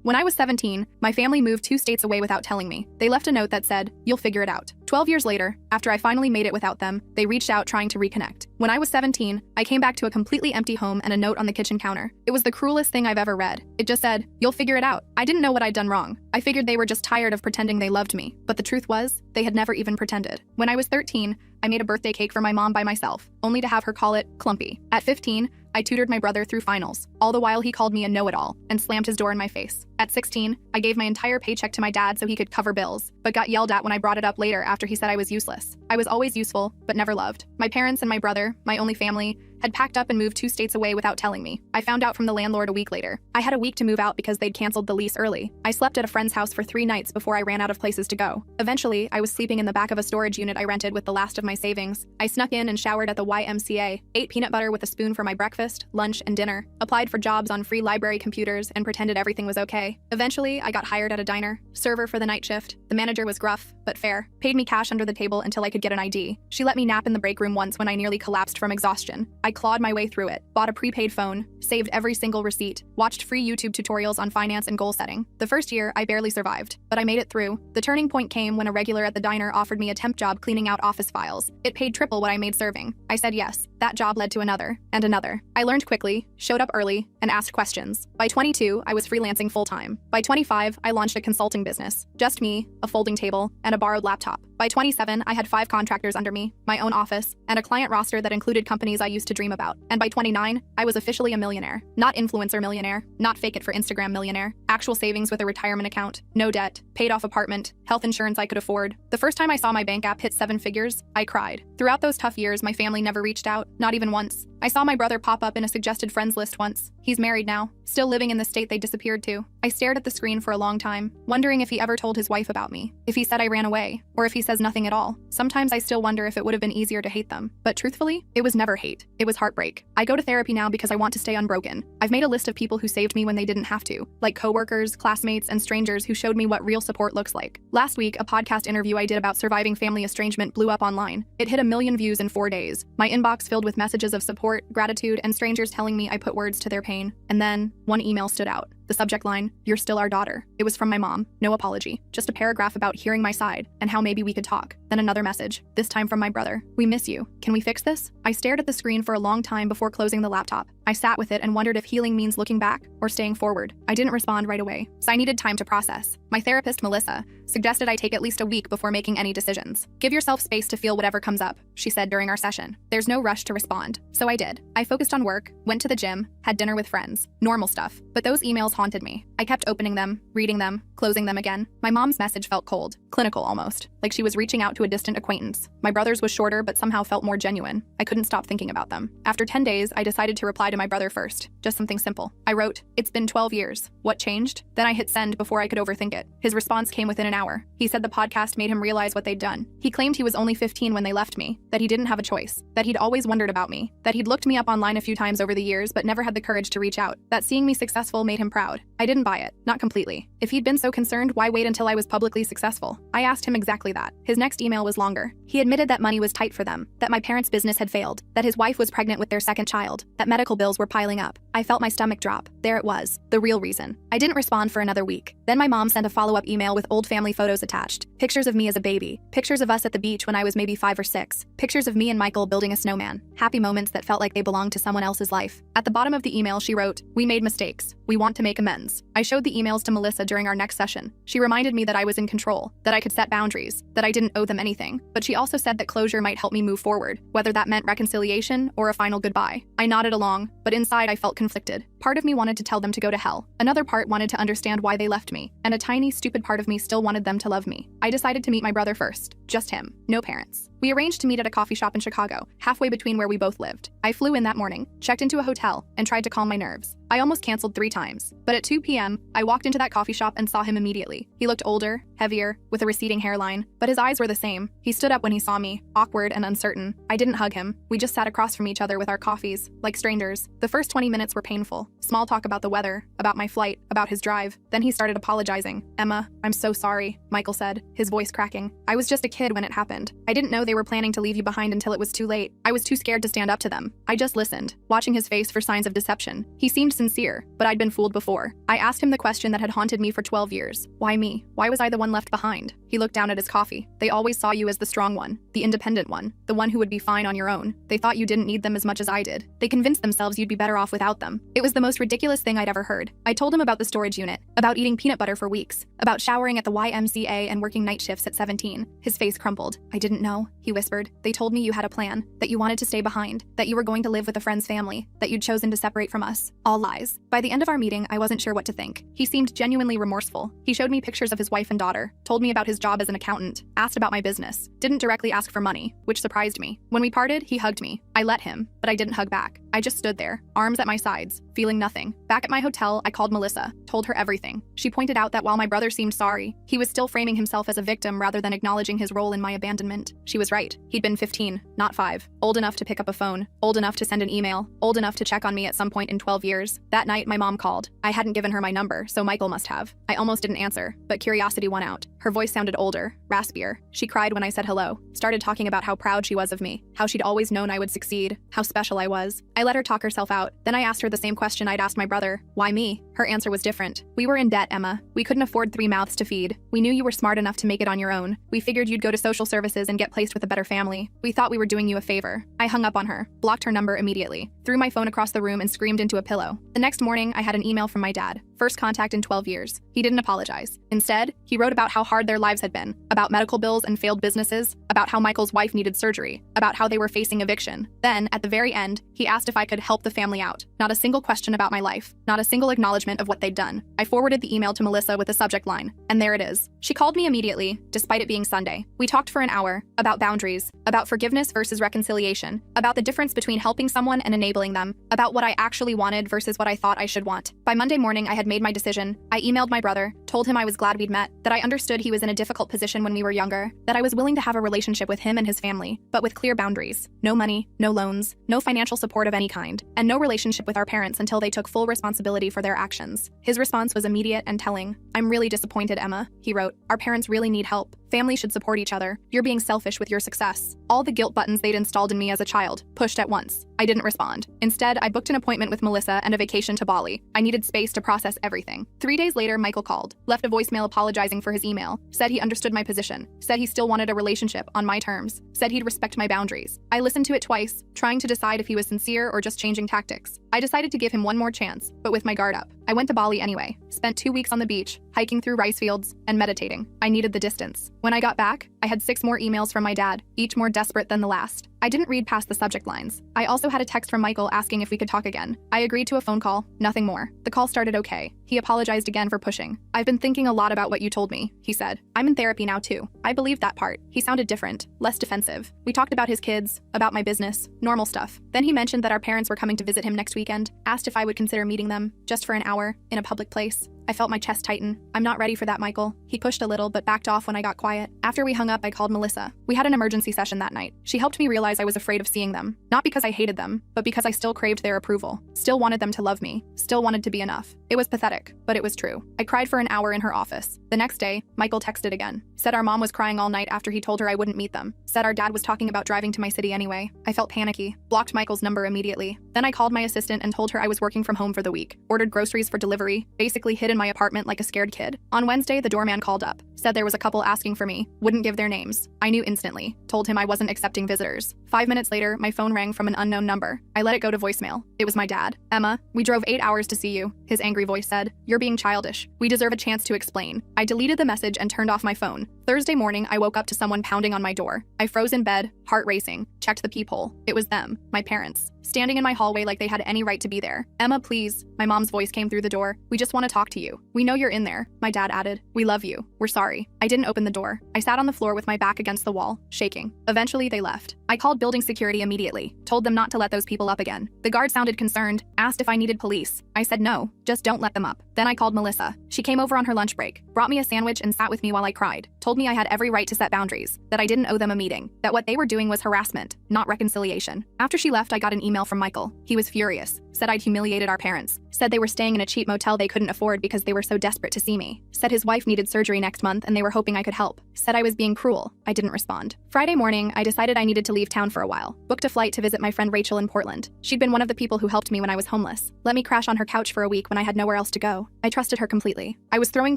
When I was 17, my family moved 2 states away without telling me. They left a note that said, "You'll figure it out." 12 years later, after I finally made it without them, they reached out trying to reconnect. When I was 17, I came back to a completely empty home and a note on the kitchen counter. It was the cruelest thing I've ever read. It just said, "You'll figure it out." I didn't know what I'd done wrong. I figured they were just tired of pretending they loved me. But the truth was, they had never even pretended. When I was 13, I made a birthday cake for my mom by myself, only to have her call it clumpy. At 15, I tutored my brother through finals. All the while he called me a know-it-all and slammed his door in my face. At 16, I gave my entire paycheck to my dad so he could cover bills, but got yelled at when I brought it up later after he said I was useless. I was always useful, but never loved. My parents and my brother, my only family, had packed up and moved 2 states away without telling me. I found out from the landlord a week later. I had a week to move out because they'd canceled the lease early. I slept at a friend's house for 3 nights before I ran out of places to go. Eventually, I was sleeping in the back of a storage unit I rented with the last of my savings. I snuck in and showered at the YMCA, ate peanut butter with a spoon for my breakfast, lunch, and dinner, applied for jobs on free library computers, and pretended everything was okay. Eventually, I got hired at a diner, server for the night shift. The manager was gruff, but fair, paid me cash under the table until I could get an ID. She let me nap in the break room once when I nearly collapsed from exhaustion. I clawed my way through it, bought a prepaid phone, saved every single receipt, watched free YouTube tutorials on finance and goal setting. The first year, I barely survived, but I made it through. The turning point came when a regular at the diner offered me a temp job cleaning out office files. It paid triple what I made serving. I said yes. That job led to another, and another. I learned quickly, showed up early, and asked questions. By 22, I was freelancing full-time. By 25, I launched a consulting business. Just me, a folding table, and a borrowed laptop. By 27, I had 5 contractors under me, my own office, and a client roster that included companies I used to dream about. And by 29, I was officially a millionaire. Not influencer millionaire, not fake it for Instagram millionaire. Actual savings with a retirement account, no debt, paid off apartment, health insurance I could afford. The first time I saw my bank app hit 7 figures, I cried. Throughout those tough years, my family never reached out, not even once. I saw my brother pop up in a suggested friends list once. He's married now, still living in the state they disappeared to. I stared at the screen for a long time, wondering if he ever told his wife about me, if he said I ran away, or if he says nothing at all. Sometimes I still wonder if it would have been easier to hate them. But truthfully, it was never hate. It was heartbreak. I go to therapy now because I want to stay unbroken. I've made a list of people who saved me when they didn't have to, like coworkers, classmates, and strangers who showed me what real support looks like. Last week, a podcast interview I did about surviving family estrangement blew up online. It hit 1 million views in 4 days. My inbox filled with messages of support, gratitude, and strangers telling me I put words to their pain. And then, one email stood out. The subject line, "You're still our daughter." It was from my mom, no apology, just a paragraph about hearing my side and how maybe we could talk. Then another message, this time from my brother. "We miss you. Can we fix this?" I stared at the screen for a long time before closing the laptop. I sat with it and wondered if healing means looking back or staying forward. I didn't respond right away, so I needed time to process. My therapist, Melissa, suggested I take at least a week before making any decisions. "Give yourself space to feel whatever comes up," she said during our session. "There's no rush to respond." So I did. I focused on work, went to the gym, had dinner with friends. Normal stuff. But those emails haunted me. I kept opening them, reading them, closing them again. My mom's message felt cold, clinical almost, like she was reaching out to a distant acquaintance. My brother's was shorter but somehow felt more genuine. I couldn't stop thinking about them. After 10 days, I decided to reply to my brother first. Just something simple. I wrote, "It's been 12 years. What changed?" Then I hit send before I could overthink it. His response came within an hour. He said the podcast made him realize what they'd done. He claimed he was only 15 when they left me, that he didn't have a choice, that he'd always wondered about me, that he'd looked me up online a few times over the years but never had the courage to reach out, that seeing me successful made him proud. I didn't buy it. Not completely. If he'd been so concerned, why wait until I was publicly successful? I asked him exactly that. His next email was longer. He admitted that money was tight for them, that my parents' business had failed, that his wife was pregnant with their second child, that medical bills were piling up. I felt my stomach drop. There it was, the real reason. I didn't respond for another week. Then my mom sent a follow-up email with old family photos attached. Pictures of me as a baby. Pictures of us at the beach when I was maybe 5 or 6. Pictures of me and Michael building a snowman. Happy moments that felt like they belonged to someone else's life. At the bottom of the email, she wrote, "We made mistakes. We want to make amends." I showed the emails to Melissa during our next session. She reminded me that I was in control, that I could set boundaries, that I didn't owe them anything. But she also said that closure might help me move forward, whether that meant reconciliation or a final goodbye. I nodded along, but inside I felt conflicted. Part of me wanted to tell them to go to hell. Another part wanted to understand why they left me. And a tiny, stupid part of me still wanted them to love me. I decided to meet my brother first. Just him. No parents. We arranged to meet at a coffee shop in Chicago, halfway between where we both lived. I flew in that morning, checked into a hotel, and tried to calm my nerves. I almost canceled 3 times. But at 2 p.m., I walked into that coffee shop and saw him immediately. He looked older, heavier, with a receding hairline, but his eyes were the same. He stood up when he saw me, awkward and uncertain. I didn't hug him. We just sat across from each other with our coffees, like strangers. The first 20 minutes were painful. Small talk about the weather, about my flight, about his drive. Then he started apologizing. "Emma, I'm so sorry," Michael said, his voice cracking. "I was just a kid when it happened. I didn't know they were planning to leave you behind until it was too late. I was too scared to stand up to them. I just listened, watching his face for signs of deception. He seemed sincere, but I'd been fooled before. I asked him the question that had haunted me for 12 years. Why me? Why was I the one left behind? He looked down at his coffee. They always saw you as the strong one, the independent one, the one who would be fine on your own. They thought you didn't need them as much as I did. They convinced themselves you'd be better off without them. It was the most ridiculous thing I'd ever heard. I told him about the storage unit, about eating peanut butter for weeks, about showering at the YMCA and working night shifts at 17. His face crumpled. I didn't know, he whispered. They told me you had a plan, that you wanted to stay behind, that you were going to live with a friend's family, that you'd chosen to separate from us. All lies. By the end of our meeting, I wasn't sure what to think. He seemed genuinely remorseful. He showed me pictures of his wife and daughter, told me about his job as an accountant, asked about my business, didn't directly ask for money, which surprised me. When we parted, he hugged me. I let him, but I didn't hug back. I just stood there, arms at my sides, feeling nothing. Back at my hotel, I called Melissa, told her everything. She pointed out that while my brother seemed sorry, he was still framing himself as a victim rather than acknowledging his role in my abandonment. She was right. He'd been 15, not 5, old enough to pick up a phone, old enough to send an email, old enough to check on me at some point in 12 years. That night, my mom called. I hadn't given her my number, so Michael must have. I almost didn't answer, but curiosity won out. Her voice sounded older, raspier. She cried when I said hello, started talking about how proud she was of me, how she'd always known I would succeed, how special I was. I let her talk herself out. Then I asked her the same question I'd asked my brother. Why me? Her answer was different. We were in debt, Emma. We couldn't afford 3 mouths to feed. We knew you were smart enough to make it on your own. We figured you'd go to social services and get placed with a better family. We thought we were doing you a favor. I hung up on her, blocked her number immediately, threw my phone across the room and screamed into a pillow. The next morning, I had an email from my dad. First contact in 12 years. He didn't apologize. Instead, he wrote about how hard their lives had been, about medical bills and failed businesses, about how Michael's wife needed surgery, about how they were facing eviction. Then, at the very end, he asked if I could help the family out. Not a single question about my life, not a single acknowledgement of what they'd done. I forwarded the email to Melissa with a subject line, and there it is. She called me immediately, despite it being Sunday. We talked for an hour, about boundaries, about forgiveness versus reconciliation, about the difference between helping someone and enabling them, about what I actually wanted versus what I thought I should want. By Monday morning, I had made my decision. I emailed my brother, told him I was glad we'd met, that I understood he was in a difficult position when we were younger, that I was willing to have a relationship with him and his family, but with clear boundaries. No money, no loans, no financial support of any kind, and no relationship with our parents until they took full responsibility for their actions. His response was immediate and telling. I'm really disappointed, Emma, he wrote. Our parents really need help. Families should support each other. You're being selfish with your success. All the guilt buttons they'd installed in me as a child, pushed at once. I didn't respond. Instead, I booked an appointment with Melissa and a vacation to Bali. I needed space to process everything. 3 days later, Michael called, left a voicemail apologizing for his email, said he understood my position, said he still wanted a relationship on my terms, said he'd respect my boundaries. I listened to it twice, trying to decide if he was sincere or just changing tactics. I decided to give him one more chance, but with my guard up. I went to Bali anyway, spent 2 weeks on the beach, hiking through rice fields, and meditating. I needed the distance. When I got back, I had 6 more emails from my dad, each more desperate than the last. I didn't read past the subject lines. I also had a text from Michael asking if we could talk again. I agreed to a phone call, nothing more. The call started okay. He apologized again for pushing. I've been thinking a lot about what you told me, he said. I'm in therapy now too. I believed that part. He sounded different, less defensive. We talked about his kids, about my business, normal stuff. Then he mentioned that our parents were coming to visit him next weekend, asked if I would consider meeting them, just for an hour, in a public place. I felt my chest tighten. I'm not ready for that, Michael. He pushed a little, but backed off when I got quiet. After we hung up, I called Melissa. We had an emergency session that night. She helped me realize I was afraid of seeing them. Not because I hated them, but because I still craved their approval. Still wanted them to love me. Still wanted to be enough. It was pathetic, but it was true. I cried for an hour in her office. The next day, Michael texted again. Said our mom was crying all night after he told her I wouldn't meet them. Said our dad was talking about driving to my city anyway. I felt panicky. Blocked Michael's number immediately. Then I called my assistant and told her I was working from home for the week. Ordered groceries for delivery. Basically hid in my apartment like a scared kid. On Wednesday, the doorman called up. Said there was a couple asking for me. Wouldn't give their names. I knew instantly. Told him I wasn't accepting visitors. 5 minutes later, my phone rang from an unknown number. I let it go to voicemail. It was my dad. Emma, we drove 8 hours to see you, his angry voice said. You're being childish. We deserve a chance to explain. I deleted the message and turned off my phone. Thursday morning, I woke up to someone pounding on my door. I froze in bed, heart racing, checked the peephole. It was them, my parents, standing in my hallway like they had any right to be there. Emma, please. My mom's voice came through the door. We just want to talk to you. We know you're in there. My dad added. We love you. We're sorry. I didn't open the door. I sat on the floor with my back against the wall, shaking. Eventually, they left. I called building security immediately, told them not to let those people up again. The guard sounded concerned, asked if I needed police. I said no, just don't let them up. Then I called Melissa. She came over on her lunch break, brought me a sandwich and sat with me while I cried. Told told me I had every right to set boundaries, that I didn't owe them a meeting, that what they were doing was harassment, not reconciliation. After she left, I got an email from Michael. He was furious, said I'd humiliated our parents, said they were staying in a cheap motel they couldn't afford because they were so desperate to see me, said his wife needed surgery next month and they were hoping I could help, said I was being cruel. I didn't respond. Friday morning, I decided I needed to leave town for a while, booked a flight to visit my friend Rachel in Portland. She'd been one of the people who helped me when I was homeless, let me crash on her couch for a week when I had nowhere else to go. I trusted her completely. I was throwing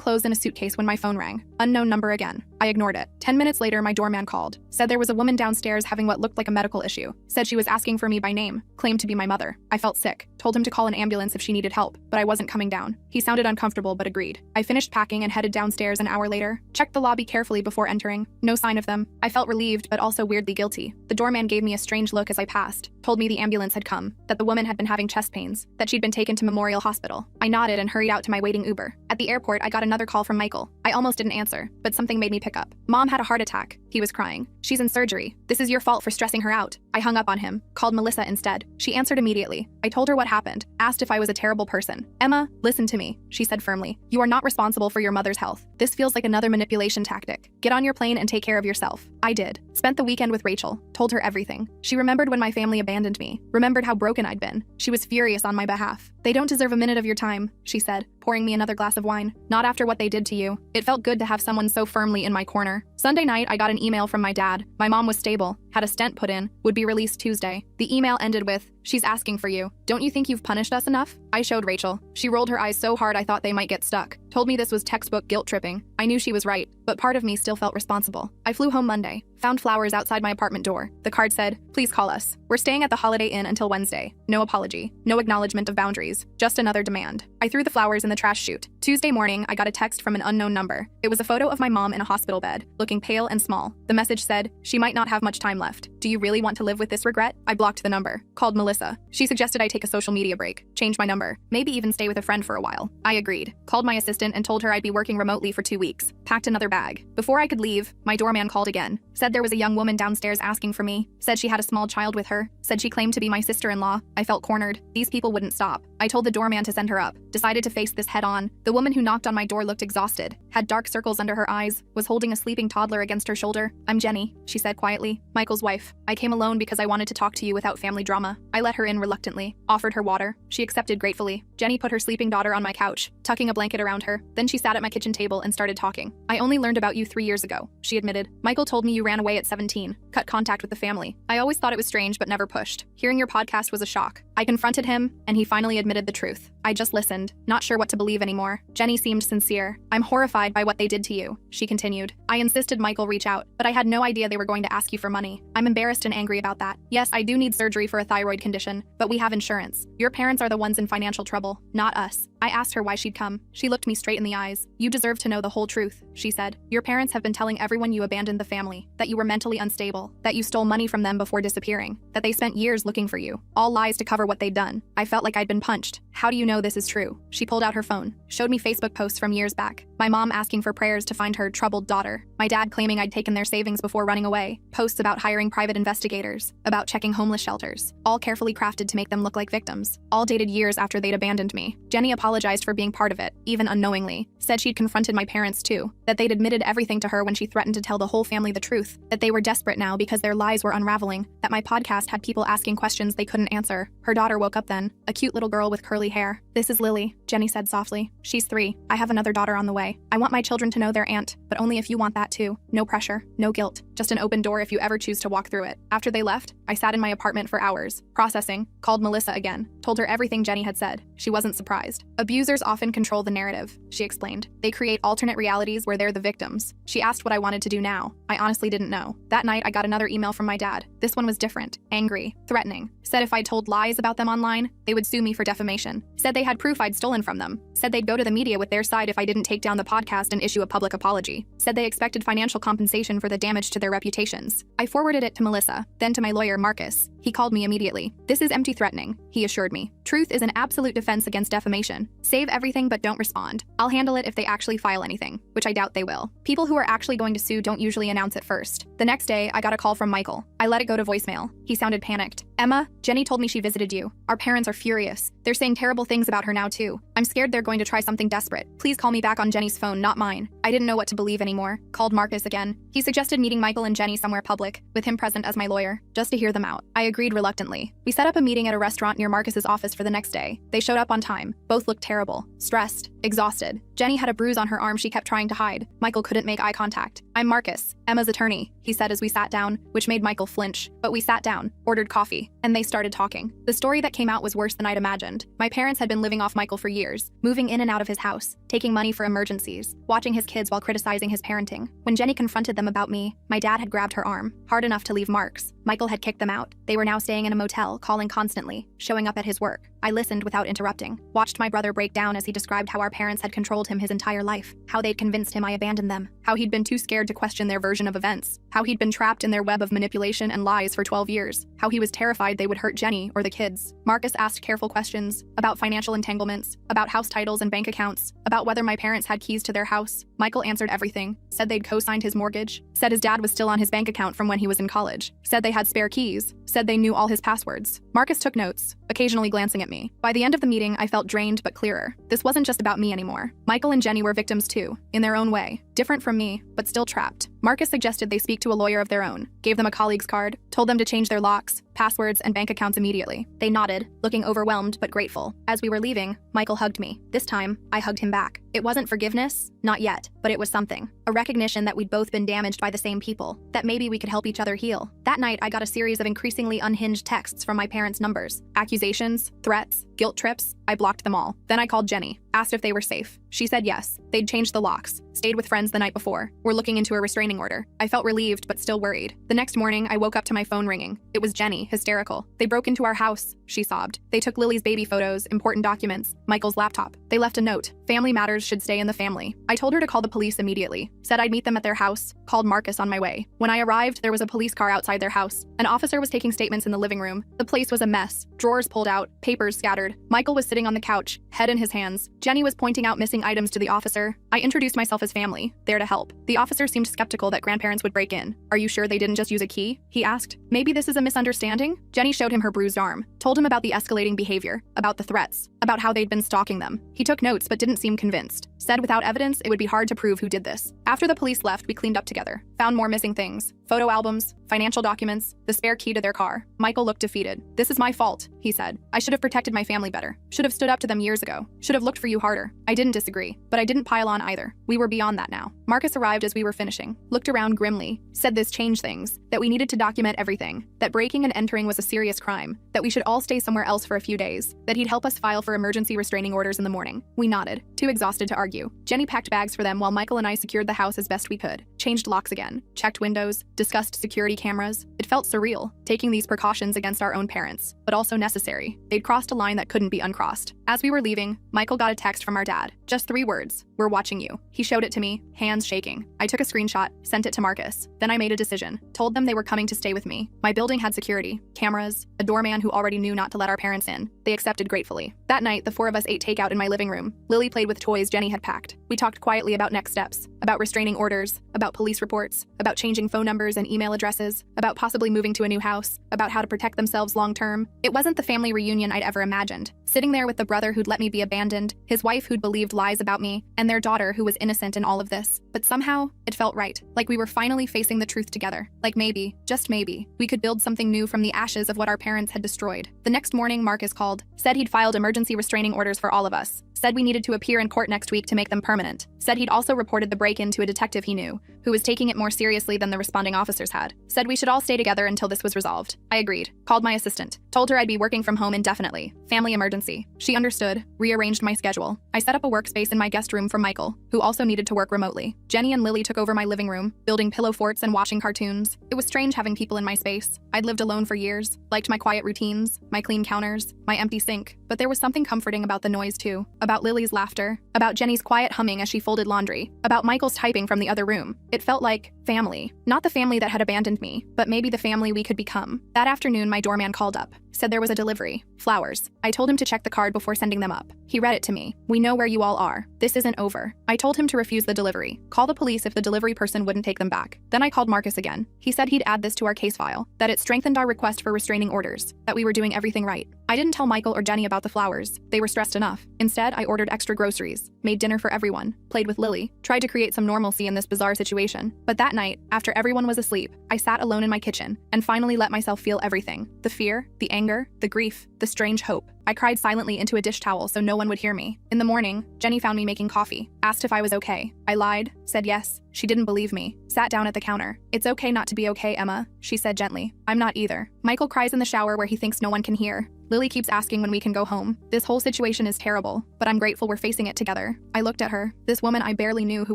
clothes in a suitcase when my phone rang. Unknown number again. I ignored it. 10 minutes later, my doorman called, said there was a woman downstairs having what looked like a medical issue, said she was asking for me by name, claimed to be my mother. I felt sick, told him to call an ambulance if she needed help, but I wasn't coming down. He sounded uncomfortable but agreed. I finished packing and headed downstairs an hour later, checked the lobby carefully before entering. No sign of them. I felt relieved but also weirdly guilty. The doorman gave me a strange look as I passed, told me the ambulance had come, that the woman had been having chest pains, that she'd been taken to Memorial Hospital. I nodded and hurried out to my waiting Uber. At the airport, I got another call from Michael. I almost didn't answer, but something made me pick up. Mom had a heart attack. He was crying. She's in surgery. This is your fault for stressing her out. I hung up on him, called Melissa instead. She answered immediately. I told her what happened, asked if I was a terrible person. Emma, listen to me, she said firmly. You are not responsible for your mother's health. This feels like another manipulation tactic. Get on your plane and take care of yourself. I did. Spent the weekend with Rachel, told her everything. She remembered when my family abandoned me, remembered how broken I'd been. She was furious on my behalf. They don't deserve a minute of your time, she said, pouring me another glass of wine. Not after what they did to you. It felt good to have someone so firmly in my corner. Sunday night, I got an email from my dad. My mom was stable, had a stent put in, would be released Tuesday. The email ended with, she's asking for you. Don't you think you've punished us enough? I showed Rachel. She rolled her eyes so hard I thought they might get stuck. Told me this was textbook guilt tripping. I knew she was right, but part of me still felt responsible. I flew home Monday, found flowers outside my apartment door. The card said, please call us. We're staying at the Holiday Inn until Wednesday. No apology, no acknowledgement of boundaries, just another demand. I threw the flowers in the trash chute. Tuesday morning, I got a text from an unknown number. It was a photo of my mom in a hospital bed, looking pale and small. The message said, she might not have much time left. Do you really want to live with this regret? I blocked the number, called Melissa. She suggested I take a social media break, change my number, maybe even stay with a friend for a while. I agreed, called my assistant and told her I'd be working remotely for 2 weeks, packed another bag. Before I could leave, my doorman called again, said there was a young woman downstairs asking for me, said she had a small child with her, said she claimed to be my sister-in-law. I felt cornered. These people wouldn't stop. I told the doorman to send her up, decided to face this head on. The woman who knocked on my door looked exhausted, had dark circles under her eyes, was holding a sleeping toddler against her shoulder. I'm Jenny, she said quietly, Michael's wife. I came alone because I wanted to talk to you without family drama. I let her in reluctantly, offered her water. She accepted gratefully. Jenny put her sleeping daughter on my couch, tucking a blanket around her. Then she sat at my kitchen table and started talking. I only learned about you 3 years ago, she admitted. Michael told me you ran away at 17, cut contact with the family. I always thought it was strange but never pushed. Hearing your podcast was a shock. I confronted him, and he finally admitted the truth. I just listened, not sure what to believe anymore. Jenny seemed sincere. I'm horrified by what they did to you, she continued. I insisted Michael reach out, but I had no idea they were going to ask you for money. I'm embarrassed and angry about that. Yes, I do need surgery for a thyroid condition, but we have insurance. Your parents are the ones in financial trouble, not us. I asked her why she'd come. She looked me straight in the eyes. You deserve to know the whole truth, she said. Your parents have been telling everyone you abandoned the family, that you were mentally unstable, that you stole money from them before disappearing, that they spent years looking for you. All lies to cover what they'd done. I felt like I'd been punched. How do you know this is true? She pulled out her phone, showed me Facebook posts from years back. My mom asking for prayers to find her troubled daughter. My dad claiming I'd taken their savings before running away. Posts about hiring private investigators, about checking homeless shelters, all carefully crafted to make them look like victims. All dated years after they'd abandoned me. Jenny apologized for being part of it, even unknowingly. Said she'd confronted my parents too, that they'd admitted everything to her when she threatened to tell the whole family the truth, that they were desperate now because their lies were unraveling, that my podcast had people asking questions they couldn't answer. Her daughter woke up then, a cute little girl with curly hair. This is Lily, Jenny said softly. She's 3. I have another daughter on the way. I want my children to know their aunt, but only if you want that too. No pressure, no guilt, just an open door if you ever choose to walk through it. After they left, I sat in my apartment for hours, processing, called Melissa again, told her everything Jenny had said. She wasn't surprised. Abusers often control the narrative, she explained. They create alternate realities where they're the victims. She asked what I wanted to do now. I honestly didn't know. That night, I got another email from my dad. This one was different, angry, threatening. Said if I told lies about them online, they would sue me for defamation. Said they had proof I'd stolen from them. Said they'd go to the media with their side if I didn't take down the podcast and issue a public apology. Said they expected financial compensation for the damage to their reputations. I forwarded it to Melissa, then to my lawyer, Marcus. He called me immediately. This is empty threatening. he assured me. Truth is an absolute defense against defamation. Save everything but don't respond. I'll handle it if they actually file anything, which I doubt they will. People who are actually going to sue don't usually announce it first. The next day, I got a call from Michael. I let it go to voicemail. He sounded panicked. Emma, Jenny told me she visited you. Our parents are furious. They're saying terrible things about her now too. I'm scared they're going to try something desperate. Please call me back on Jenny's phone, not mine. I didn't know what to believe anymore. Called Marcus again. He suggested meeting Michael and Jenny somewhere public, with him present as my lawyer, just to hear them out. I agreed reluctantly. We set up a meeting at a restaurant near Marcus's office for the next day. They showed up on time. Both looked terrible, stressed, exhausted. Jenny had a bruise on her arm she kept trying to hide. Michael couldn't make eye contact. I'm Marcus, Emma's attorney, he said as we sat down, which made Michael flinch. But we sat down, ordered coffee, and they started talking. The story that came out was worse than I'd imagined. My parents had been living off Michael for years, moving in and out of his house, taking money for emergencies, watching his kids while criticizing his parenting. When Jenny confronted them about me, my dad had grabbed her arm, hard enough to leave marks. Michael had kicked them out. They were now staying in a motel, calling constantly, showing up at his work. I listened without interrupting, watched my brother break down as he described how our parents had controlled him his entire life, how they'd convinced him I abandoned them, how he'd been too scared to question their version of events, how he'd been trapped in their web of manipulation and lies for 12 years, how he was terrified they would hurt Jenny or the kids. Marcus asked careful questions about financial entanglements, about house titles and bank accounts, about whether my parents had keys to their house. Michael answered everything, said they'd co-signed his mortgage, said his dad was still on his bank account from when he was in college, said they had spare keys, said they knew all his passwords. Marcus took notes, occasionally glancing at me. By the end of the meeting, I felt drained but clearer. This wasn't just about me anymore. Michael and Jenny were victims too, in their own way, different from me, but still trapped. Marcus suggested they speak to a lawyer of their own, gave them a colleague's card, told them to change their locks, passwords, and bank accounts immediately. They nodded, looking overwhelmed but grateful. As we were leaving, Michael hugged me. This time, I hugged him back. It wasn't forgiveness, not yet, but it was something. A recognition that we'd both been damaged by the same people, that maybe we could help each other heal. That night, I got a series of increasingly unhinged texts from my parents' numbers. Accusations, threats, guilt trips. I blocked them all. Then I called Jenny, asked if they were safe. She said yes. They'd changed the locks, stayed with friends the night before, were looking into a restraining order. I felt relieved but still worried. The next morning, I woke up to my phone ringing. It was Jenny, hysterical. They broke into our house, she sobbed. They took Lily's baby photos, important documents, Michael's laptop. They left a note. Family matters should stay in the family. I told her to call the police immediately, said I'd meet them at their house, called Marcus on my way. When I arrived, there was a police car outside their house. An officer was taking statements in the living room. The place was a mess. Drawers pulled out, papers scattered. Michael was sitting on the couch, head in his hands. Jenny was pointing out missing items to the officer. I introduced myself as family, there to help. The officer seemed skeptical that grandparents would break in. Are you sure they didn't just use a key? He asked. Maybe this is a misunderstanding? Jenny showed him her bruised arm, told him about the escalating behavior, about the threats, about how they'd been stalking them. He took notes but didn't seem convinced. Said without evidence, it would be hard to prove who did this. After the police left, we cleaned up together. Found more missing things. Photo albums, financial documents, the spare key to their car. Michael looked defeated. This is my fault, he said. I should have protected my family better. Should have stood up to them years ago. Should have looked for you harder. I didn't disagree, but I didn't pile on either. We were beyond that now. Marcus arrived as we were finishing, looked around grimly, said this changed things, that we needed to document everything, that breaking and entering was a serious crime, that we should all stay somewhere else for a few days, that he'd help us file for emergency restraining orders in the morning. We nodded, too exhausted to argue. Jenny packed bags for them while Michael and I secured the house as best we could, changed locks again, checked windows, discussed security cameras. It felt surreal, taking these precautions against our own parents, but also necessary. They'd crossed a line that couldn't be uncrossed. As we were leaving, Michael got a text from our dad. Just 3 words. We're watching you. He showed it to me, hands shaking. I took a screenshot, sent it to Marcus. Then I made a decision. Told them they were coming to stay with me. My building had security, cameras, a doorman who already knew not to let our parents in. They accepted gratefully. That night, the 4 of us ate takeout in my living room. Lily played with toys Jenny had packed. We talked quietly about next steps, about restraining orders, about police reports, about changing phone numbers and email addresses, about possibly moving to a new house, about how to protect themselves long term. It wasn't the family reunion I'd ever imagined. Sitting there with the brother who'd let me be abandoned, his wife who'd believed lies about me, and their daughter who was innocent in all of this. But somehow, it felt right, like we were finally facing the truth together. Like maybe, just maybe, we could build something new from the ashes of what our parents had destroyed. The next morning, Marcus called, said he'd filed emergency restraining orders for all of us, said we needed to appear in court next week to make them permanent, said he'd also reported the break-in to a detective he knew, who was taking it more seriously than the responding officers had, said we should all stay together until this was resolved. I agreed, called my assistant, told her I'd be working from home indefinitely, family emergency. She understood, rearranged my schedule. I set up a workspace in my guest room for Michael, who also needed to work remotely. Jenny and Lily took over my living room, building pillow forts and watching cartoons. It was strange having people in my space. I'd lived alone for years, liked my quiet routines, my clean counters, my empty sink, but there was something comforting about the noise too, about Lily's laughter, about Jenny's quiet humming as she folded laundry, about Michael's typing from the other room. It felt like Family. Not the family that had abandoned me, but maybe the family we could become. That afternoon, my doorman called up. Said there was a delivery. Flowers. I told him to check the card before sending them up. He read it to me. We know where you all are. This isn't over. I told him to refuse the delivery. Call the police if the delivery person wouldn't take them back. Then I called Marcus again. He said he'd add this to our case file, that it strengthened our request for restraining orders, that we were doing everything right. I didn't tell Michael or Jenny about the flowers. They were stressed enough. Instead, I ordered extra groceries, made dinner for everyone, played with Lily, tried to create some normalcy in this bizarre situation. But that night, after everyone was asleep, I sat alone in my kitchen and finally let myself feel everything. The fear, the anger, the grief, the strange hope. I cried silently into a dish towel so no one would hear me. In the morning, Jenny found me making coffee, asked if I was okay. I lied, said yes. She didn't believe me. Sat down at the counter. It's okay not to be okay, Emma, she said gently. I'm not either. Michael cries in the shower where he thinks no one can hear. Lily keeps asking when we can go home. This whole situation is terrible, but I'm grateful we're facing it together. I looked at her, this woman I barely knew who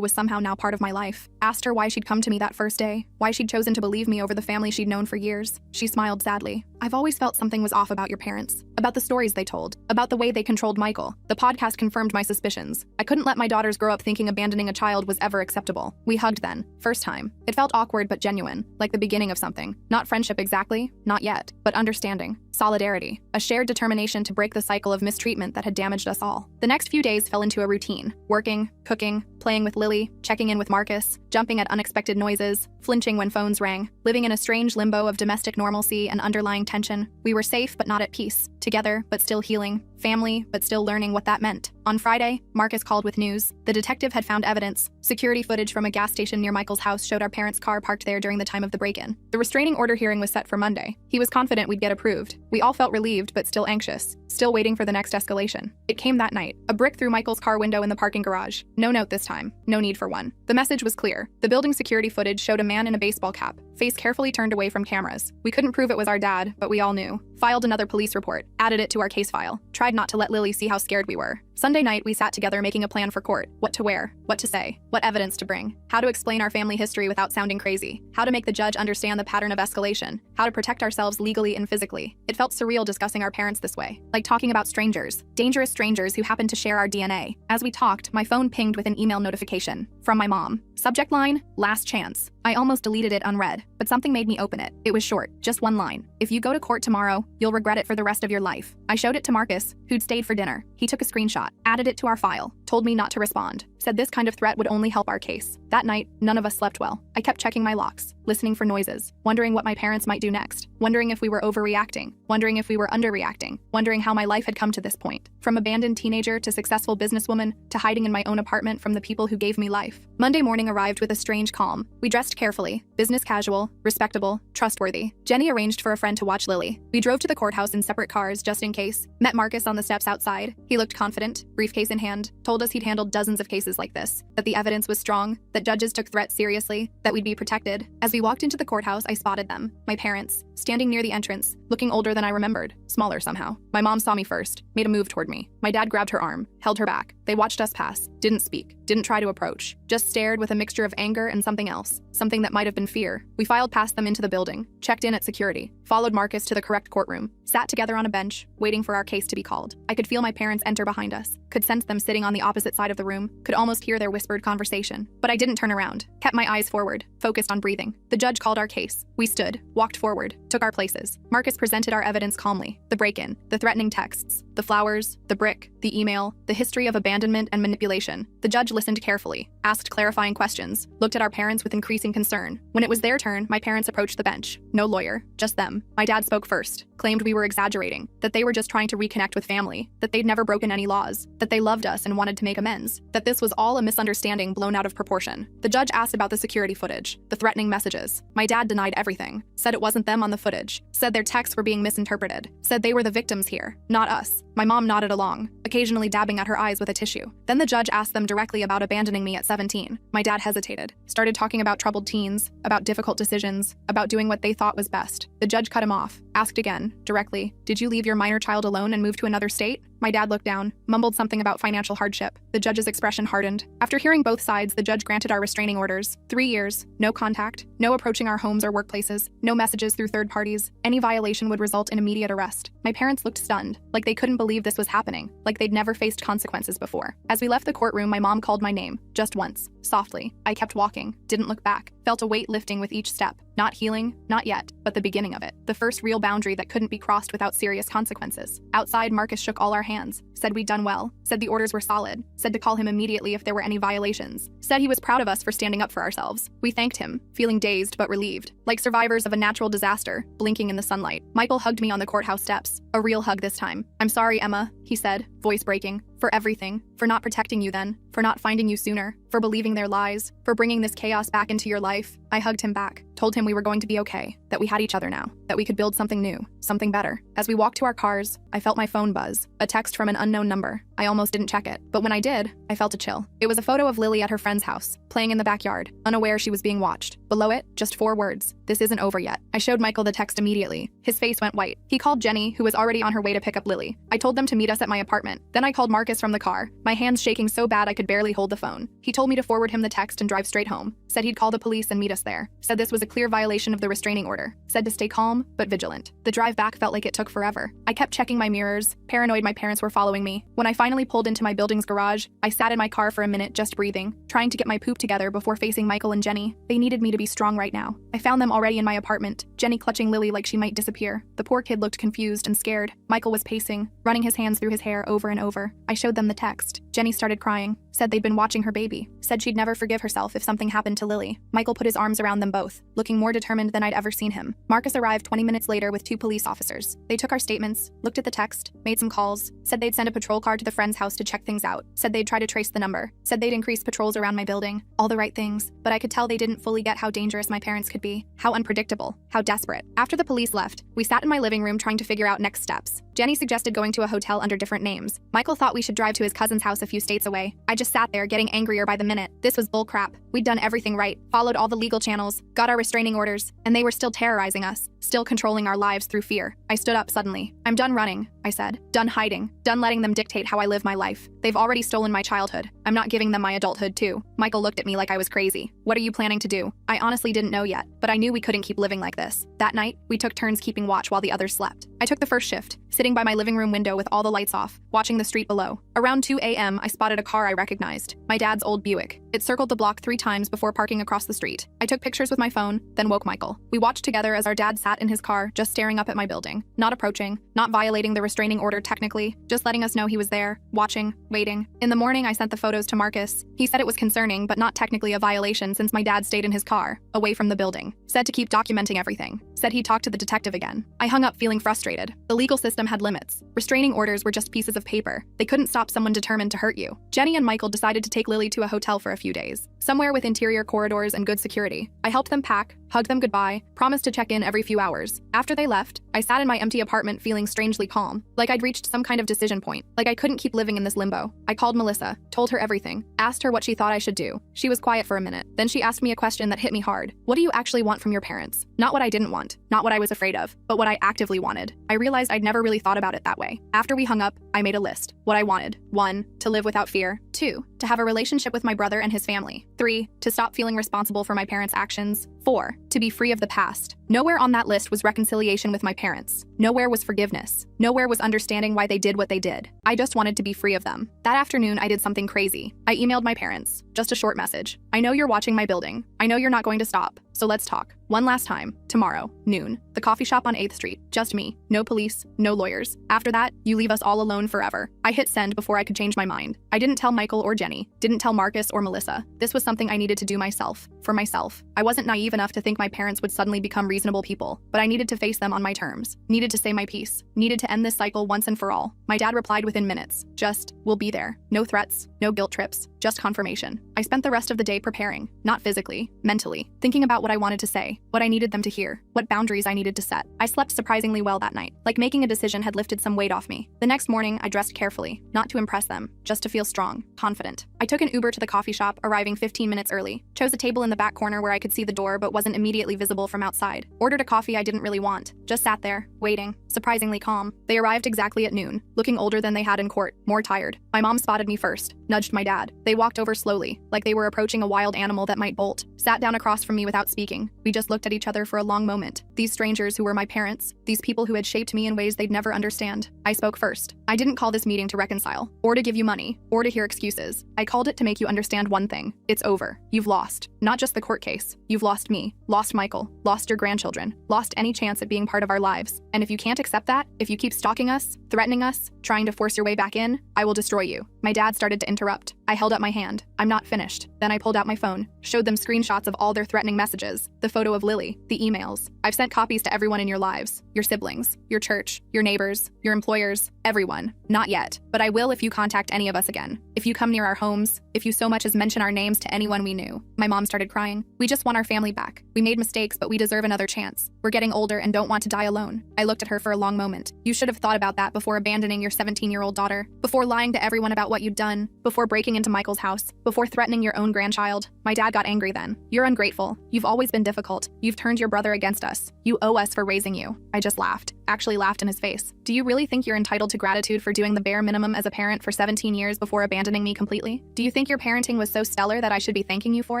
was somehow now part of my life. Asked her why she'd come to me that first day, why she'd chosen to believe me over the family she'd known for years. She smiled sadly. I've always felt something was off about your parents, about the stories they told, about the way they controlled Michael. The podcast confirmed my suspicions. I couldn't let my daughters grow up thinking abandoning a child was ever acceptable. We hugged then, first time. It felt awkward but genuine, like the beginning of something. Not friendship exactly, not yet, but understanding, solidarity, a shared determination to break the cycle of mistreatment that had damaged us all. The next few days fell into a routine, working, cooking, playing with Lily, checking in with Marcus, jumping at unexpected noises, flinching when phones rang, living in a strange limbo of domestic normalcy and underlying tension. We were safe but not at peace, together but still healing, family but still learning what that meant. On Friday, Marcus called with news. The detective had found evidence. Security footage from a gas station near Michael's house showed our parents' car parked there during the time of the break-in. The restraining order hearing was set for Monday. He was confident we'd get approved. We all felt relieved but still anxious, still waiting for the next escalation. It came that night. A brick through Michael's car window in the parking garage. No note this time. No need for one. The message was clear. The building security footage showed a man in a baseball cap, face carefully turned away from cameras. We couldn't prove it was our dad, but we all knew. Filed another police report, added it to our case file, tried not to let Lily see how scared we were. Sunday night, we sat together making a plan for court. What to wear, what to say, what evidence to bring, how to explain our family history without sounding crazy, how to make the judge understand the pattern of escalation, how to protect ourselves legally and physically. It felt surreal discussing our parents this way, like talking about strangers, dangerous strangers who happened to share our DNA. As we talked, my phone pinged with an email notification from my mom. Subject line, last chance. I almost deleted it unread, but something made me open it. It was short, just one line. If you go to court tomorrow, you'll regret it for the rest of your life. I showed it to Marcus, who'd stayed for dinner. He took a screenshot, added it to our file, told me not to respond, said this kind of threat would only help our case. That night, none of us slept well. I kept checking my locks, listening for noises, wondering what my parents might do next, wondering if we were overreacting, wondering if we were underreacting, wondering how my life had come to this point. From abandoned teenager to successful businesswoman to hiding in my own apartment from the people who gave me life. Monday morning arrived with a strange calm. We dressed carefully, business casual, respectable, trustworthy. Jenny arranged for a friend to watch Lily. We drove to the courthouse in separate cars just in case. Met Marcus on the steps outside. He looked confident, briefcase in hand, told us he'd handled dozens of cases like this, that the evidence was strong, that judges took threats seriously, that we'd be protected. As we walked into the courthouse, I spotted them, my parents, standing near the entrance, looking older than I remembered, smaller somehow. My mom saw me first, made a move toward me. My dad grabbed her arm, held her back. They watched us pass, didn't speak, didn't try to approach, just stared with a mixture of anger and something else, something that might have been fear. We filed past them into the building, checked in at security, followed Marcus to the correct courtroom, sat together on a bench, waiting for our case to be called. I could feel my parents enter behind us, could sense them sitting on the opposite side of the room, could almost hear their whispered conversation. But I didn't turn around, kept my eyes forward, focused on breathing. The judge called our case. We stood, walked forward, took our places. Marcus presented our evidence calmly. The break-in, the threatening texts, the flowers, the brick, the email, the history of abandonment and manipulation. The judge listened carefully, asked clarifying questions, looked at our parents with increasing concern. When it was their turn, my parents approached the bench. No lawyer, just them. My dad spoke first, claimed we were exaggerating, that they were just trying to reconnect with family, that they'd never broken any laws, that they loved us and wanted to make amends, that this was all a misunderstanding blown out of proportion. The judge asked about the security footage, the threatening messages. My dad denied everything, said it wasn't them on the footage, said their texts were being misinterpreted, said they were the victims here, not us. My mom nodded along, occasionally dabbing at her eyes with a tissue. Then the judge asked them directly about abandoning me at 17. My dad hesitated, started talking about troubled teens, about difficult decisions, about doing what they thought was best. The judge cut him off, Asked again, directly, "Did you leave your minor child alone and move to another state?" My dad looked down, mumbled something about financial hardship. The judge's expression hardened. After hearing both sides, the judge granted our restraining orders. 3 years, no contact, no approaching our homes or workplaces, no messages through third parties. Any violation would result in immediate arrest. My parents looked stunned, like they couldn't believe this was happening, like they'd never faced consequences before. As we left the courtroom, my mom called my name, just once, softly. I kept walking, didn't look back, felt a weight lifting with each step. Not healing, not yet, but the beginning of it. The first real boundary that couldn't be crossed without serious consequences. Outside, Marcus shook all our hands, said we'd done well, said the orders were solid, said to call him immediately if there were any violations, said he was proud of us for standing up for ourselves. We thanked him, feeling dazed but relieved, like survivors of a natural disaster, blinking in the sunlight. Michael hugged me on the courthouse steps, a real hug this time. "I'm sorry, Emma," he said, voice breaking, "for everything, for not protecting you then, for not finding you sooner, for believing their lies, for bringing this chaos back into your life." I hugged him back, told him we were going to be okay, that we had each other now, that we could build something new, something better. As we walked to our cars, I felt my phone buzz, a text from an unknown number. I almost didn't check it, but when I did, I felt a chill. It was a photo of Lily at her friend's house, playing in the backyard, unaware she was being watched. Below it, just 4 words, "This isn't over yet." I showed Michael the text immediately. His face went white. He called Jenny, who was already on her way to pick up Lily. I told them to meet us at my apartment. Then I called Marcus from the car, my hands shaking so bad I could barely hold the phone. He told me to forward him the text and drive straight home. Said he'd call the police and meet us there. Said this was a clear violation of the restraining order. Said to stay calm, but vigilant. The drive back felt like it took forever. I kept checking my mirrors, paranoid my parents were following me. When I finally pulled into my building's garage, I sat in my car for a minute just breathing, trying to get my poop together before facing Michael and Jenny. They needed me to be strong right now. I found them already in my apartment, Jenny clutching Lily like she might disappear. The poor kid looked confused and scared. Michael was pacing, running his hands through his hair over and over. I showed them the text. Jenny started crying, said they'd been watching her baby, said she'd never forgive herself if something happened to Lily. Michael put his arms around them both, looking more determined than I'd ever seen him. Marcus arrived 20 minutes later with 2 police officers. They took our statements, looked at the text, made some calls, said they'd send a patrol car to the friend's house to check things out, said they'd try to trace the number, said they'd increase patrols around my building. All the right things, but I could tell they didn't fully get how dangerous my parents could be, how unpredictable, how desperate. After the police left, we sat in my living room trying to figure out next steps. Jenny suggested going to a hotel under different names. Michael thought we should drive to his cousin's house a few states away. I just sat there getting angrier by the minute. This was bullcrap. We'd done everything right, followed all the legal channels, got our restraining orders, and they were still terrorizing us, still controlling our lives through fear. I stood up suddenly. "I'm done running," I said. "Done hiding. Done letting them dictate how I live my life. They've already stolen my childhood. I'm not giving them my adulthood too." Michael looked at me like I was crazy. "What are you planning to do?" I honestly didn't know yet, but I knew we couldn't keep living like this. That night, we took turns keeping watch while the others slept. I took the first shift, sitting by my living room window with all the lights off, watching the street below. Around 2 a.m., I spotted a car I recognized, my dad's old Buick. It circled the block 3 times before parking across the street. I took pictures with my phone, then woke Michael. We watched together as our dad sat in his car, just staring up at my building, not approaching, not violating the restraining order technically, just letting us know he was there, watching, waiting. In the morning, I sent the photos to Marcus. He said it was concerning, but not technically a violation since my dad stayed in his car, away from the building. Said to keep documenting everything. Said he'd talk to the detective again. I hung up feeling frustrated. The legal system had limits. Restraining orders were just pieces of paper. They couldn't stop someone determined to hurt you. Jenny and Michael decided to take Lily to a hotel for a few days, somewhere with interior corridors and good security. I helped them pack, hugged them goodbye, promised to check in every few hours. After they left, I sat in my empty apartment feeling strangely calm, like I'd reached some kind of decision point, like I couldn't keep living in this limbo. I called Melissa, told her everything, asked her what she thought I should do. She was quiet for a minute. Then she asked me a question that hit me hard. "What do you actually want from your parents?" Not what I didn't want, not what I was afraid of, but what I actively wanted. I realized I'd never really thought about it that way. After we hung up, I made a list. What I wanted. 1, to live without fear. 2, to have a relationship with my brother and his family. 3, to stop feeling responsible for my parents' actions. 4, to be free of the past. Nowhere on that list was reconciliation with my parents. Nowhere was forgiveness. Nowhere was understanding why they did what they did. I just wanted to be free of them. That afternoon, I did something crazy. I emailed my parents. Just a short message. "I know you're watching my building. I know you're not going to stop. So let's talk. One last time. Tomorrow, noon. The coffee shop on 8th Street. Just me. No police. No lawyers. After that, you leave us all alone forever." I hit send before I could change my mind. I didn't tell Michael or Jenny. Didn't tell Marcus or Melissa. This was something I needed to do myself. For myself. I wasn't naive enough to think my parents would suddenly become reasonable people, but I needed to face them on my terms. Needed to say my piece. Needed to end this cycle once and for all. My dad replied within within minutes. Just, we'll be there. No threats, no guilt trips, just confirmation. I spent the rest of the day preparing, not physically, mentally, thinking about what I wanted to say, what I needed them to hear, what boundaries I needed to set. I slept surprisingly well that night, like making a decision had lifted some weight off me. The next morning, I dressed carefully, not to impress them, just to feel strong, confident. I took an Uber to the coffee shop, arriving 15 minutes early. Chose a table in the back corner where I could see the door but wasn't immediately visible from outside. Ordered a coffee I didn't really want. Just sat there, waiting, surprisingly calm. They arrived exactly at noon, looking older than they had in court, more tired. My mom spotted me first, nudged my dad. They walked over slowly, like they were approaching a wild animal that might bolt. Sat down across from me without speaking. We just looked at each other for a long moment. These strangers who were my parents, these people who had shaped me in ways they'd never understand. I spoke first. I didn't call this meeting to reconcile, or to give you money, or to hear excuses. I called it to make you understand one thing. It's over. You've lost. Not just the court case. You've lost me, lost Michael, lost your grandchildren, lost any chance at being part of our lives. And if you can't accept that, if you keep stalking us, threatening us, trying to force your way back in, I will destroy you. My dad started to interrupt. I held up my hand. I'm not finished. Then I pulled out my phone, showed them screenshots of all their threatening messages, the photo of Lily, the emails. I've sent copies to everyone in your lives, your siblings, your church, your neighbors, your employers, everyone. Not yet, but I will if you contact any of us again. If you come near our homes, if you so much as mention our names to anyone we knew. My mom started crying. We just want our family back. We made mistakes, but we deserve another chance. We're getting older and don't want to die alone. I looked at her for a long moment. You should have thought about that before abandoning your 17-year-old daughter, before lying to everyone about what you'd done, before breaking into Michael's house, before threatening your own grandchild. My dad got angry then. You're ungrateful. You've always been difficult. You've turned your brother against us. You owe us for raising you. I just laughed. Actually laughed in his face. Do you really think you're entitled to gratitude for doing the bare minimum as a parent for 17 years before abandoning me completely? Do you think your parenting was so stellar that I should be thanking you for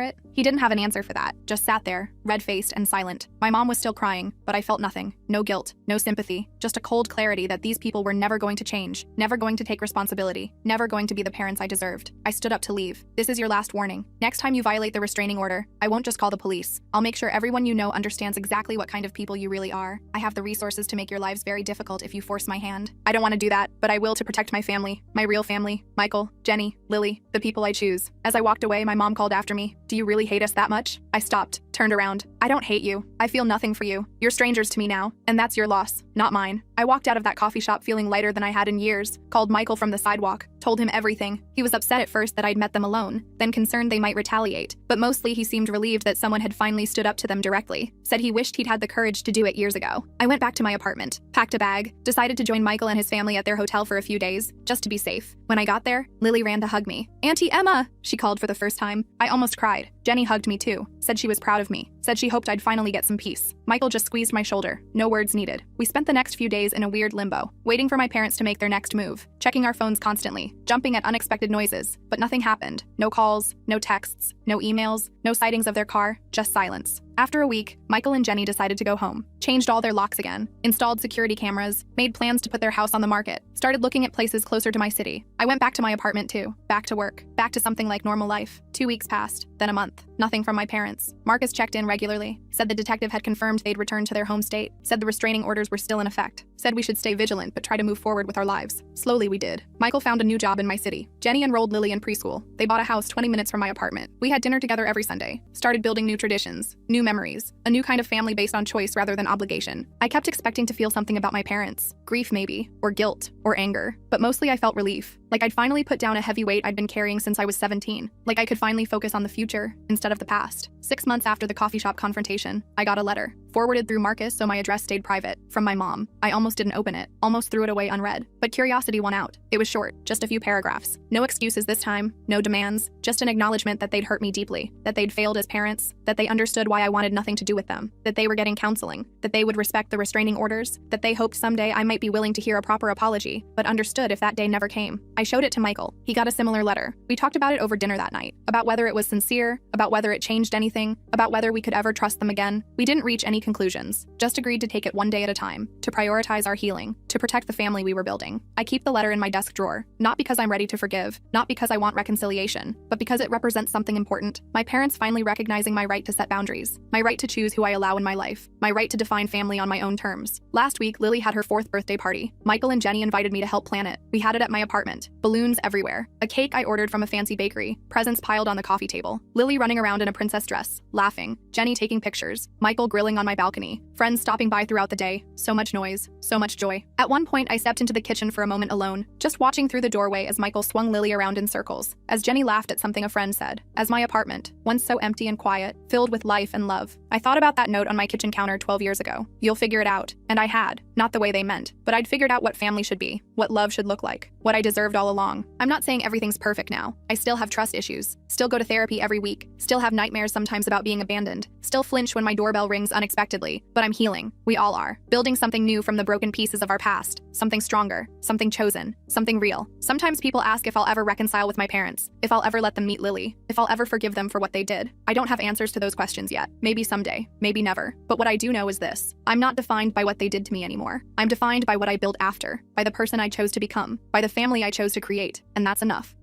it? He didn't have an answer for that. Just sat there, red-faced and silent. My mom was still crying, but I felt nothing. No guilt, no sympathy, just a cold clarity that these people were never going to change, never going to take responsibility, never going to be the parents I deserved. I stood up to leave. This is your last warning. Next time you violate the restraining order, I won't just call the police. I'll make sure everyone you know understands exactly what kind of people you really are. I have the resources to make your lives very difficult if you force my hand. I don't want to do that, but I will to protect my family, my real family, Michael, Jenny, Lily, the people I choose. As I walked away, my mom called after me. Do you really hate us that much? I stopped, turned around. I don't hate you. I feel nothing for you. You're strangers to me now, and that's your loss, not mine. I walked out of that coffee shop feeling lighter than I had in years, called Michael from the sidewalk, told him everything. He was upset at first that I'd met them alone, then concerned they might retaliate, but mostly he seemed relieved that someone had finally stood up to them directly, said he wished he'd had the courage to do it years ago. I went back to my apartment, packed a bag, decided to join Michael and his family at their hotel for a few days, just to be safe. When I got there, Lily ran to hug me. "Auntie Emma!" she called for the first time. I almost cried. Jenny hugged me too, said she was proud of me, said she hoped I'd finally get some peace. Michael just squeezed my shoulder, no words needed. We spent the next few days in a weird limbo, waiting for my parents to make their next move, checking our phones constantly, jumping at unexpected noises, but nothing happened. No calls, no texts, no emails, no sightings of their car, just silence. After a week, Michael and Jenny decided to go home, changed all their locks again, installed security cameras, made plans to put their house on the market, started looking at places closer to my city. I went back to my apartment too, back to work, back to something like normal life. 2 weeks passed, then a month. Nothing from my parents. Marcus checked in regularly, said the detective had confirmed they'd returned to their home state, said the restraining orders were still in effect, said we should stay vigilant but try to move forward with our lives. Slowly we did. Michael found a new job in my city. Jenny enrolled Lily in preschool. They bought a house 20 minutes from my apartment. We had dinner together every Sunday, started building new traditions, new memories, a new kind of family based on choice rather than obligation. I kept expecting to feel something about my parents, grief maybe, or guilt, or anger, but mostly I felt relief, like I'd finally put down a heavy weight I'd been carrying since I was 17, like I could finally focus on the future instead of the past. 6 months after the coffee shop confrontation, I got a letter, forwarded through Marcus so my address stayed private, from my mom. I almost didn't open it, almost threw it away unread, but curiosity won out. It was short, just a few paragraphs. No excuses this time, no demands, just an acknowledgement that they'd hurt me deeply, that they'd failed as parents, that they understood why I wanted nothing to do with them, that they were getting counseling, that they would respect the restraining orders, that they hoped someday I might be willing to hear a proper apology, but understood if that day never came. I showed it to Michael. He got a similar letter. We talked about it over dinner that night, about whether it was sincere, about whether it changed anything, about whether we could ever trust them again. We didn't reach any conclusions, just agreed to take it one day at a time, to prioritize our healing, to protect the family we were building. I keep the letter in my desk drawer, not because I'm ready to forgive, not because I want reconciliation, but because it represents something important. My parents finally recognizing my right to set boundaries, my right to choose who I allow in my life, my right to define family on my own terms. Last week, Lily had her 4th birthday party. Michael and Jenny invited me to help plan it. We had it at my apartment. Balloons everywhere. A cake I ordered from a fancy bakery. Presents piled on the coffee table. Lily running around in a princess dress, laughing. Jenny taking pictures. Michael grilling on my balcony, friends stopping by throughout the day, so much noise, so much joy. At one point, I stepped into the kitchen for a moment alone, just watching through the doorway as Michael swung Lily around in circles, as Jenny laughed at something a friend said, as my apartment, once so empty and quiet, filled with life and love. I thought about that note on my kitchen counter 12 years ago. You'll figure it out. And I had. Not the way they meant, but I'd figured out what family should be, what love should look like, what I deserved all along. I'm not saying everything's perfect now. I still have trust issues, still go to therapy every week, still have nightmares sometimes about being abandoned, still flinch when my doorbell rings unexpectedly, but I'm healing. We all are. Building something new from the broken pieces of our past, something stronger, something chosen, something real. Sometimes people ask if I'll ever reconcile with my parents, if I'll ever let them meet Lily, if I'll ever forgive them for what they did. I don't have answers to those questions yet. Maybe someday, maybe never. But what I do know is this: I'm not defined by what they did to me anymore. I'm defined by what I built after, by the person I chose to become, by the family I chose to create, and that's enough.